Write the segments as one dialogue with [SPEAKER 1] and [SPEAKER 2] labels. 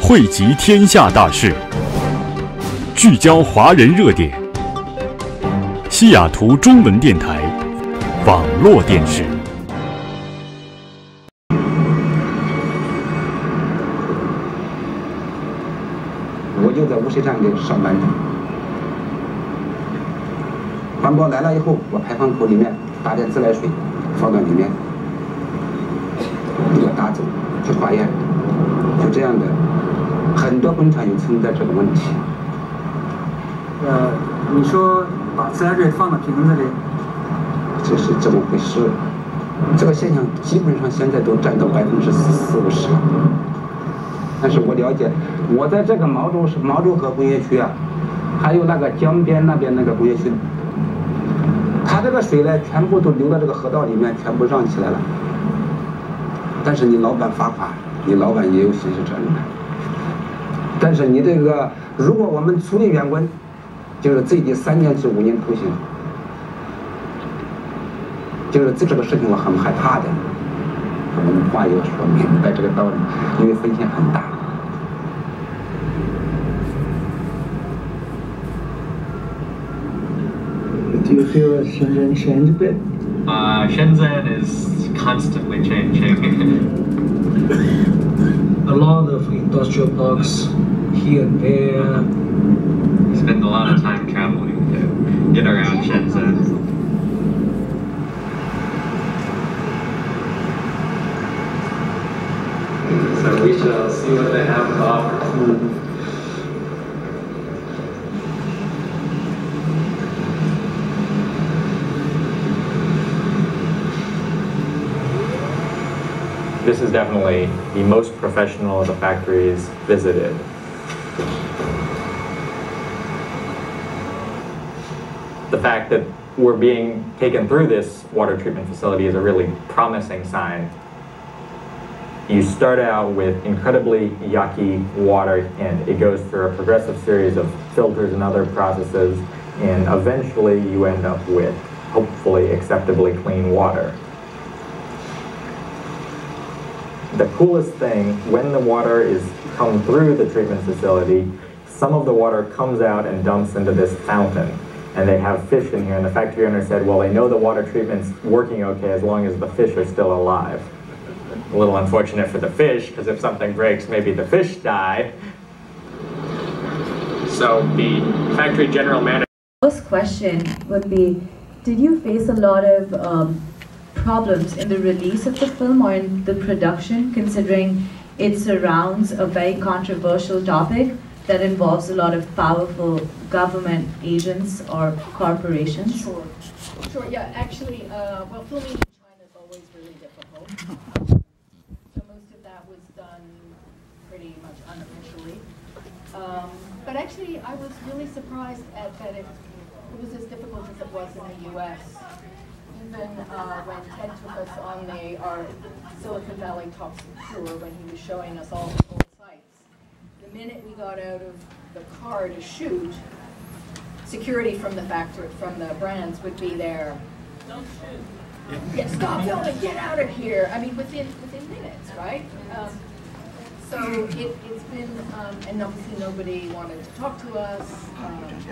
[SPEAKER 1] 汇集天下大事，聚焦华人热点。西雅图中文电台网络电视。
[SPEAKER 2] 我就在污水站里上班。环保来了以后，我排放口里面打点自来水放到里面，要打走去化验，就这样的。很多工厂有存在这个问题。
[SPEAKER 3] 你说把自来水放到瓶子里，
[SPEAKER 2] 就是这么回事。这个现象基本上现在都占到40%-50%了。但是我了解，我在这个毛州河工业区啊，还有那个江边那边那个工业区，它这个水呢，全部都流到这个河道里面，全部让起来了。但是你老板罚款，你老板也有刑事责任的。但是你这个，如果我们处理员工，就是最低3年至5年徒刑。就是这个事情我很害怕的。我们话要说明白这个道理，因为风险很大。
[SPEAKER 3] Do you feel that Shenzhen changed a bit?
[SPEAKER 4] Shenzhen is constantly changing.
[SPEAKER 3] A lot of industrial parks here and there.
[SPEAKER 4] Spend a lot of time traveling to get around Shenzhen. So we shall see what they have to offer.
[SPEAKER 5] This is definitely the most professional of the factories visited. The fact that we're being taken through this water treatment facility is a really promising sign. You start out with incredibly yucky water, and it goes through a progressive series of filters and other processes, and eventually you end up with hopefully acceptably clean water. The coolest thing, when the water is come through the treatment facility, some of the water comes out and dumps into this fountain. And they have fish in here, and the factory owner said, well, they know the water treatment's working okay as long as the fish are still alive. A little unfortunate for the fish, because if something breaks, maybe the fish die. So the factory general manager...
[SPEAKER 6] First question would be, did you face a lot of problems in the release of the film or in the production, considering it surrounds a very controversial topic that involves a lot of powerful government agents or corporations?
[SPEAKER 7] Sure, yeah, actually, well, filming in China is always really difficult. So most of that was done pretty much unofficially. But actually, I was really surprised at that it was as difficult as it was in the US. Even when Ted took us on our Silicon Valley Talks tour, when he was showing us all the old sites, the minute we got out of the car to shoot, security from the factory, from the brands would be there. Don't shoot. Yeah, stop filming, get out of here. I mean, within minutes, right? So it's been, and obviously nobody wanted to talk to us.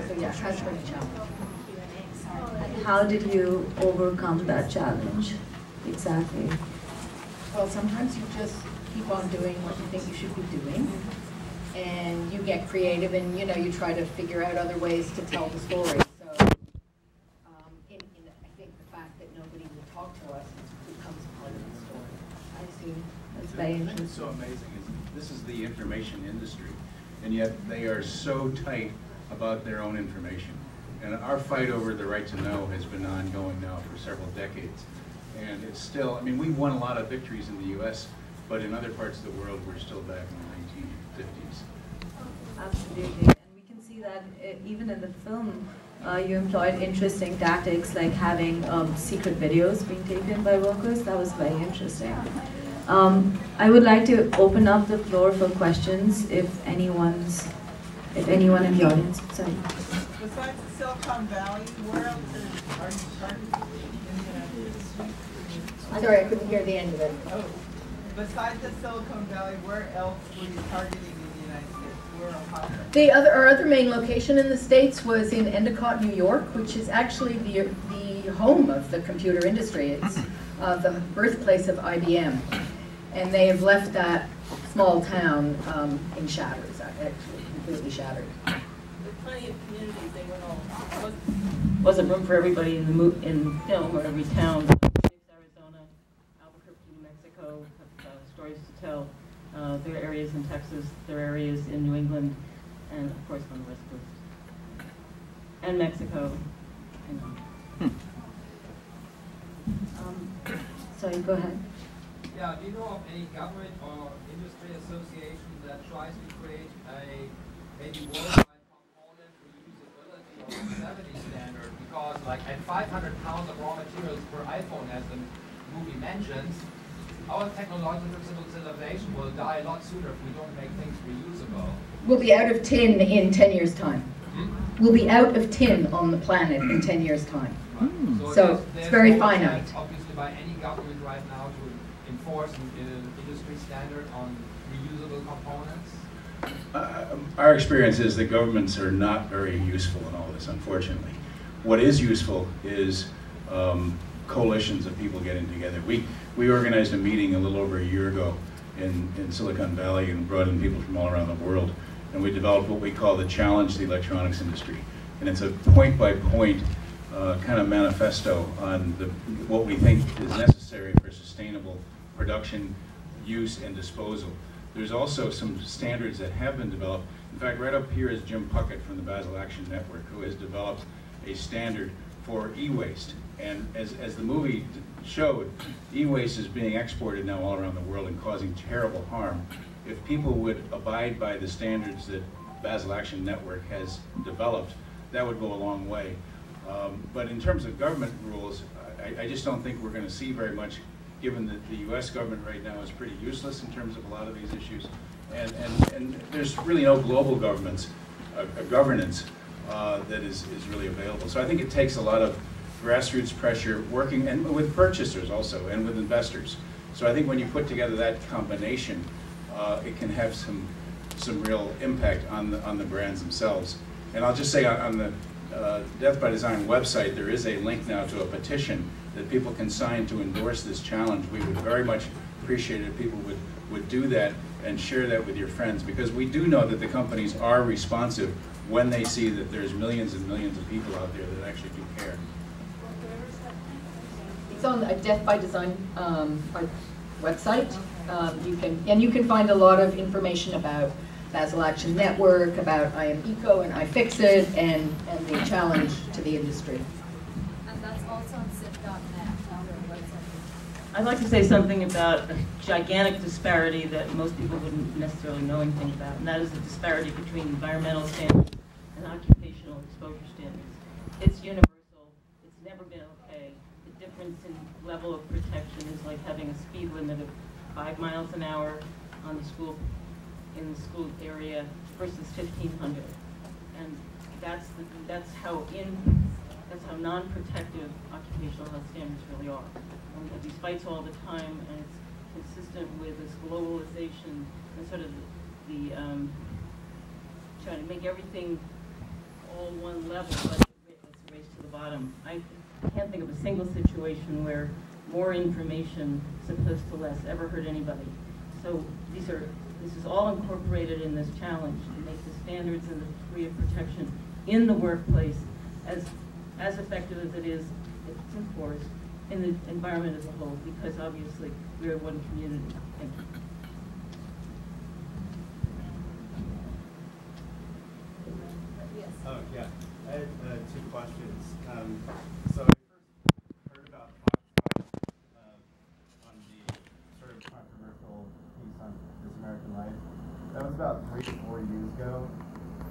[SPEAKER 7] So yeah, it has been a challenge.
[SPEAKER 6] How did you overcome that challenge exactly?
[SPEAKER 7] Well, sometimes you just keep on doing what you think you should be doing, and you get creative, and you try to figure out other ways to tell the story. So, I think the fact that nobody would talk to us becomes part of the story.
[SPEAKER 6] I see. That's very interesting.
[SPEAKER 8] What's so amazing is this is the information industry, and yet they are so tight about their own information. And our fight over the right to know has been ongoing now for several decades. And it's still, I mean, we won a lot of victories in the US, but in other parts of the world, we're still back in the 1950s.
[SPEAKER 6] Absolutely. And we can see that even in the film, you employed interesting tactics like having secret videos being taken by workers. That was very interesting. I would like to open up the floor for questions if anyone in the audience, sorry.
[SPEAKER 9] Besides Silicon Valley, where else are you targeting in the United States?
[SPEAKER 7] Sorry, I couldn't hear the end of it.
[SPEAKER 9] Oh, besides the Silicon Valley, where else were you targeting in the United States? Where
[SPEAKER 7] our other main location in the States was in Endicott, New York, which is actually the home of the computer industry. It's the birthplace of IBM. And they have left that small town in shatters, actually, completely shattered.
[SPEAKER 9] With plenty of communities, they went all.
[SPEAKER 10] Wasn't room for everybody in film or every town. Phoenix, Arizona, Albuquerque, New Mexico have stories to tell. There are areas in Texas, there are areas in New England, and of course on the West Coast. And Mexico.
[SPEAKER 6] Sorry, go ahead.
[SPEAKER 11] Yeah, do you know of any government or industry association that tries to create a maybe worldwide component reusability or longevity standard? Because like at 500 pounds of raw materials per iPhone, as the movie mentions, our technological civilization will die a lot sooner if we don't make things reusable.
[SPEAKER 7] We'll be out of tin in 10 years' time. We'll be out of tin on the planet in 10 years' time. So it's very finite.
[SPEAKER 11] Obviously by any government right now to enforce an industry standard on reusable components?
[SPEAKER 8] Our experience is that governments are not very useful in all this, unfortunately. What is useful is coalitions of people getting together. We organized a meeting a little over a year ago in Silicon Valley and brought in people from all around the world. And we developed what we call the Challenge the Electronics Industry. And it's a point-by-point kind of manifesto on what we think is necessary for sustainable production, use, and disposal. There's also some standards that have been developed. In fact, right up here is Jim Puckett from the Basel Action Network, who has developed a standard for e-waste. And as the movie showed, e-waste is being exported now all around the world and causing terrible harm. If people would abide by the standards that Basel Action Network has developed, that would go a long way. But in terms of government rules, I just don't think we're going to see very much, given that the U.S. government right now is pretty useless in terms of a lot of these issues. And there's really no global governance that is really available. So I think it takes a lot of grassroots pressure working, and with purchasers also, and with investors. So I think when you put together that combination, it can have some real impact on the brands themselves. And I'll just say on the Death by Design website, there is a link now to a petition that people can sign to endorse this challenge. We would very much appreciate it if people would do that and share that with your friends, because we do know that the companies are responsive when they see that there's millions and millions of people out there that actually do care.
[SPEAKER 7] It's on the Death by Design website. You can find a lot of information about Basel Action Network, about I Am Eco and iFixit, and the challenge to the industry.
[SPEAKER 6] And that's also on SIFF.net, our website.
[SPEAKER 10] I'd like to say something about a gigantic disparity that most people wouldn't necessarily know anything about, and that is the disparity between environmental standards and occupational exposure standards. It's universal. It's never been okay. The difference in level of protection is like having a speed limit of 5 miles an hour on the school, in the school area versus 1,500, and that's how non-protective occupational health standards really are. And we have these fights all the time, and it's consistent with this globalization and sort of the trying to make everything all one level, but it's a race to the bottom. I can't think of a single situation where more information as opposed to less ever hurt anybody. So this is all incorporated in this challenge to make the standards and the degree of protection in the workplace as effective as it is if it's enforced in the environment as a whole, because obviously we're one community. Thank you.
[SPEAKER 12] Oh, yeah. I had 2 questions. So I first heard about Foxtrot on the sort of controversial piece on This American Life. That was about 3 to 4 years ago.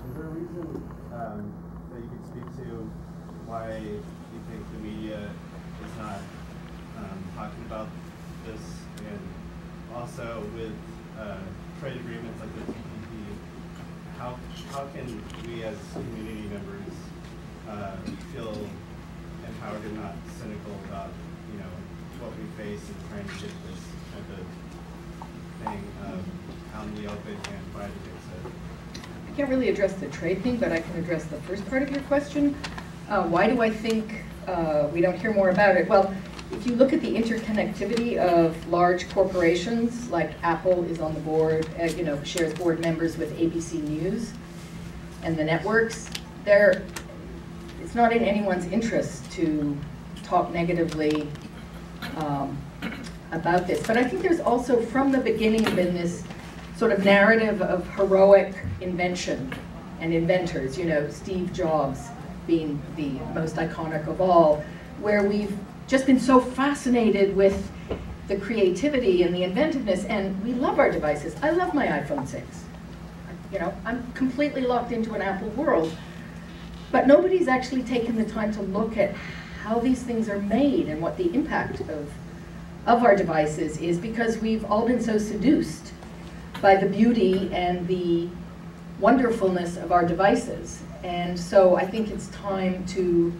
[SPEAKER 12] Is there a reason that you could speak to why you think the media is not talking about this? And also with trade agreements like the TPP, how can we as community members feel empowered and not cynical about what we face and trying to get this type of thing on the elevated and try to fix it?
[SPEAKER 7] I can't really address the trade thing, but I can address the first part of your question. Why do I think we don't hear more about it? Well, if you look at the interconnectivity of large corporations, like Apple is on the board, shares board members with ABC News and the networks, it's not in anyone's interest to talk negatively about this. But I think there's also, from the beginning, been this sort of narrative of heroic invention and inventors, Steve Jobs being the most iconic of all, where we've just been so fascinated with the creativity and the inventiveness, and we love our devices. I love my iPhone 6. I'm completely locked into an Apple world, but nobody's actually taken the time to look at how these things are made and what the impact of our devices is, because we've all been so seduced by the beauty and the wonderfulness of our devices. And so I think it's time to,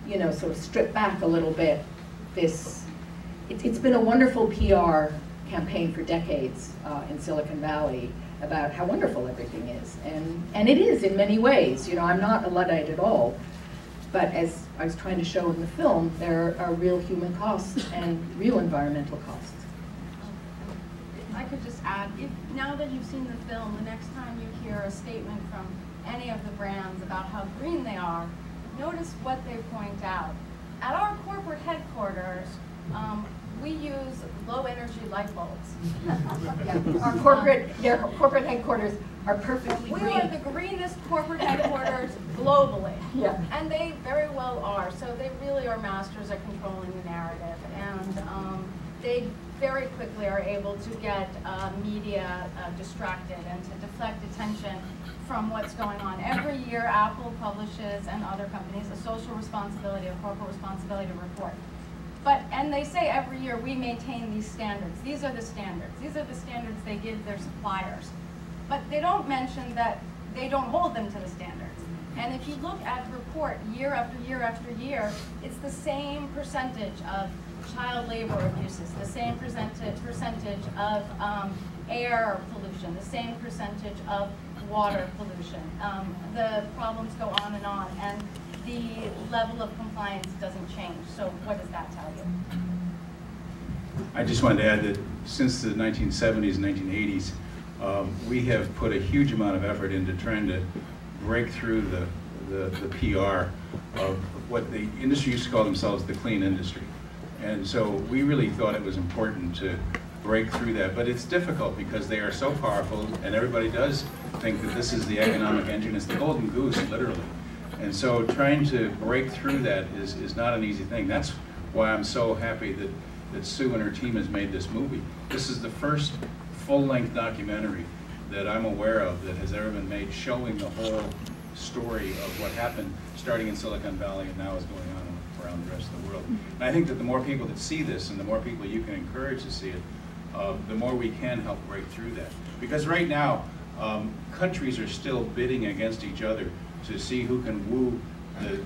[SPEAKER 7] sort of strip back a little bit. It's been a wonderful PR campaign for decades in Silicon Valley about how wonderful everything is. And it is in many ways. I'm not a Luddite at all. But as I was trying to show in the film, there are real human costs and real environmental costs.
[SPEAKER 13] I could just add, now that you've seen the film, the next time you hear a statement from any of the brands about how green they are, notice what they point out. At our corporate headquarters, we use low-energy light bulbs.
[SPEAKER 7] Our corporate headquarters are perfectly green.
[SPEAKER 13] We are the greenest corporate headquarters globally.
[SPEAKER 7] Yeah.
[SPEAKER 13] And they very well are. So they really are masters at controlling the narrative. And they very quickly are able to get media distracted and to deflect attention from what's going on. Every year, Apple publishes, and other companies, a social responsibility, a corporate responsibility report. And they say every year, we maintain these standards. These are the standards. These are the standards they give their suppliers. But they don't mention that they don't hold them to the standards. And if you look at the report year after year after year, it's the same percentage of child labor abuses, the same percentage of air pollution, the same percentage of water pollution. The problems go on, and the level of compliance doesn't change. So what does that tell you?
[SPEAKER 8] I just wanted to add that since the 1970s and 1980s, we have put a huge amount of effort into trying to break through the PR of what the industry used to call themselves the clean industry. And so we really thought it was important to break through that. But it's difficult because they are so powerful, and everybody does think that this is the economic engine. It's the golden goose, literally. And so trying to break through that is not an easy thing. That's why I'm so happy that Sue and her team has made this movie. This is the first full-length documentary that I'm aware of that has ever been made showing the whole story of what happened starting in Silicon Valley and now is going on around the rest of the world. And I think that the more people that see this and the more people you can encourage to see it, the more we can help break through that. Because right now, countries are still bidding against each other to see who can woo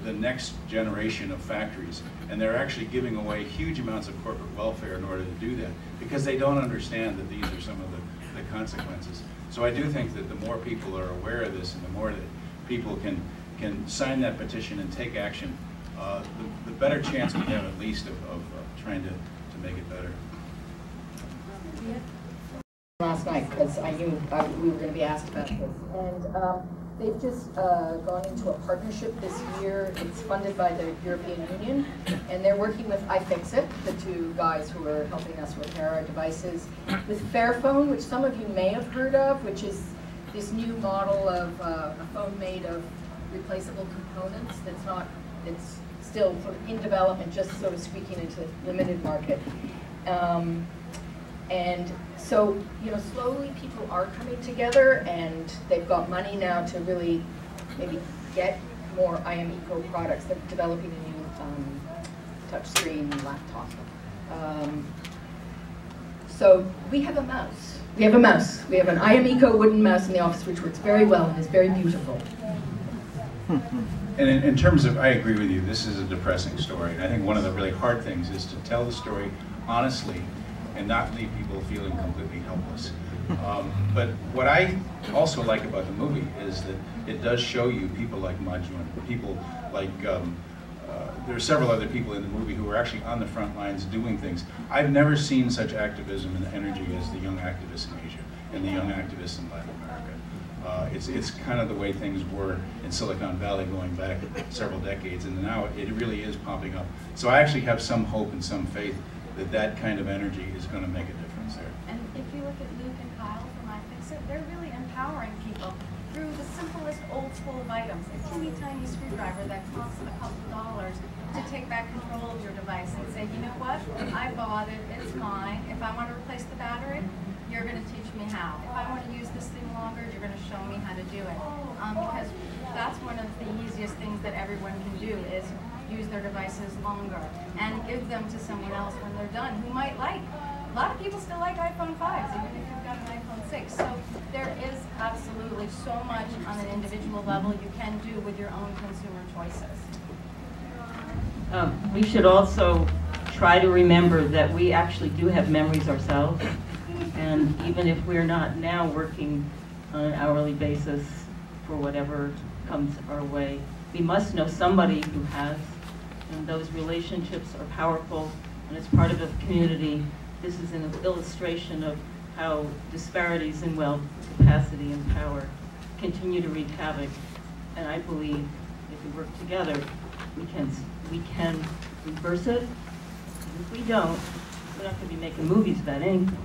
[SPEAKER 8] the next generation of factories. And they're actually giving away huge amounts of corporate welfare in order to do that, because they don't understand that these are some of the consequences. So I do think that the more people are aware of this and the more that people can sign that petition and take action, the better chance we have at least of trying to make it better.
[SPEAKER 7] Last night, because I knew we were going to be asked about this. And they've just gone into a partnership this year. It's funded by the European Union, and they're working with iFixit, the two guys who are helping us repair our devices, with Fairphone, which some of you may have heard of, which is this new model of a phone made of replaceable components it's still sort of in development, just sort of squeaking into limited market. And so, slowly people are coming together, and they've got money now to really maybe get more IM-Eco products. They're developing a new touchscreen laptop. So we have a mouse. We have a mouse. We have an IM-Eco wooden mouse in the office, which works very well and is very beautiful.
[SPEAKER 8] And in terms of, I agree with you, this is a depressing story. And I think one of the really hard things is to tell the story honestly and not leave people feeling completely helpless. But what I also like about the movie is that it does show you people like Maju and people like, there are several other people in the movie who are actually on the front lines doing things. I've never seen such activism and energy as the young activists in Asia and the young activists in Latin America. It's kind of the way things were in Silicon Valley going back several decades, and now it really is popping up. So I actually have some hope and some faith that that kind of energy is going to make a difference there.
[SPEAKER 13] And if you look at Luke and Kyle from iFixit, they're really empowering people through the simplest old school of items. A teeny tiny screwdriver that costs a couple dollars to take back control of your device and say, you know what, I bought it, it's mine. If I want to replace the battery, you're going to teach me how. If I want to use this thing longer, you're going to show me how to do it. Because that's one of the easiest things that everyone can do is use their devices longer and give them to someone else when they're done who might like. A lot of people still like iPhone 5s, even if you've got an iPhone 6. So there is absolutely so much on an individual level you can do with your own consumer choices.
[SPEAKER 10] We should also try to remember that we actually do have memories ourselves. And even if we're not now working on an hourly basis for whatever comes our way, we must know somebody who has. And those relationships are powerful, and it's part of a community. This is an illustration of how disparities in wealth, capacity, and power continue to wreak havoc. And I believe if we work together, we can reverse it. And if we don't, we're not going to be making movies about anything.